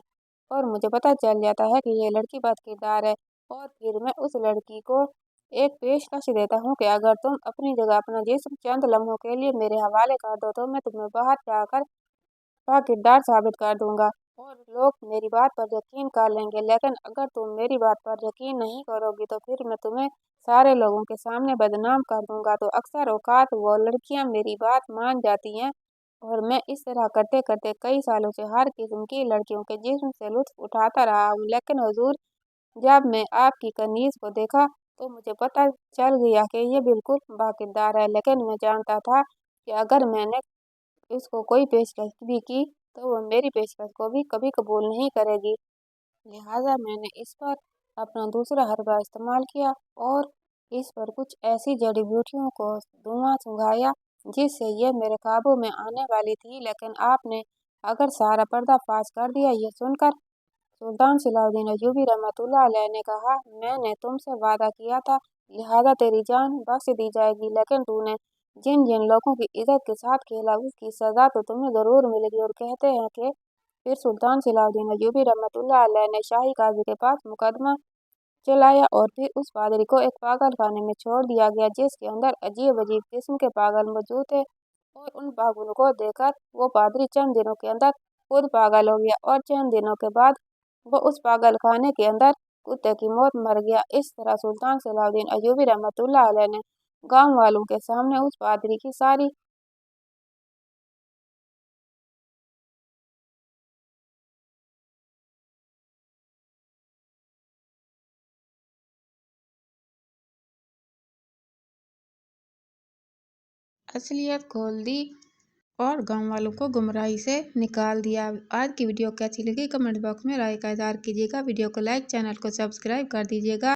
[SPEAKER 1] और मुझे पता चल जाता है कि ये लड़की बदकिरदार है। और फिर मैं उस लड़की को एक पेशकश देता हूँ कि अगर तुम अपनी जगह अपना जिस्म चंद लम्हों के लिए मेरे हवाले कर दो तो मैं तुम्हें बाहर जाकर का किरदार साबित कर दूंगा और लोग मेरी बात पर यकीन कर लेंगे, लेकिन अगर तुम मेरी बात पर यकीन नहीं करोगी तो फिर मैं तुम्हें सारे लोगों के सामने बदनाम कर दूंगा। तो अक्सर औकात वो लड़कियां मेरी बात मान जाती हैं और मैं इस तरह करते करते कई सालों से हर किस्म की लड़कियों के जिस्म से लुत्फ उठाता रहा हूँ, लेकिन हुजूर, जब मैं आपकी कनीज को देखा तो मुझे पता चल गया कि ये बिल्कुल बाकिरदार है, लेकिन मैं जानता था कि अगर मैंने इसको कोई पेशकश भी की तो वह मेरी पेशकश को भी कभी कबूल नहीं करेगी। लिहाजा मैंने इस पर अपना दूसरा हरबा इस्तेमाल किया और इस पर कुछ ऐसी जड़ी बूटियों को धुआं सुंघाया जिससे ये मेरे काबू में आने वाली थी, लेकिन आपने अगर सारा पर्दाफाश कर दिया। ये सुनकर सुल्तान सलाउद्दीन अय्यूबी रहमतुल्लाह अलैह ने कहा, मैंने तुमसे वादा किया था, लिहाजा तेरी जान बख्श दी जाएगी, लेकिन तूने जिन जिन लोगों की इज्जत के साथ खेला उसकी सजा तो तुम्हें जरूर मिलेगी। और कहते हैं कि फिर सुल्तान सलाउद्दीन अय्यूबी रहमतुल्लाह अलैह ने शाही काजी के पास मुकदमा चलाया और फिर उस पादरी को एक पागल खाने में छोड़ दिया गया जिसके अंदर अजीब अजीब किस्म के पागल मौजूद थे, और उन पागलों को देखकर वो पादरी चंद दिनों के अंदर खुद पागल हो गया और चंद दिनों के बाद वो उस पागल खाने के अंदर कुत्ते की मौत मर गया। इस तरह सुल्तान सलाउद्दीन अय्यूबी रहमतुल्लाह अलैह ने गांव वालों के सामने उस पादरी की सारी असलियत खोल दी और गांव वालों को गुमराही से निकाल दिया। आज की वीडियो कैसी लगी कमेंट बॉक्स में राय का इज़हार कीजिएगा। वीडियो को लाइक, चैनल को सब्सक्राइब कर दीजिएगा।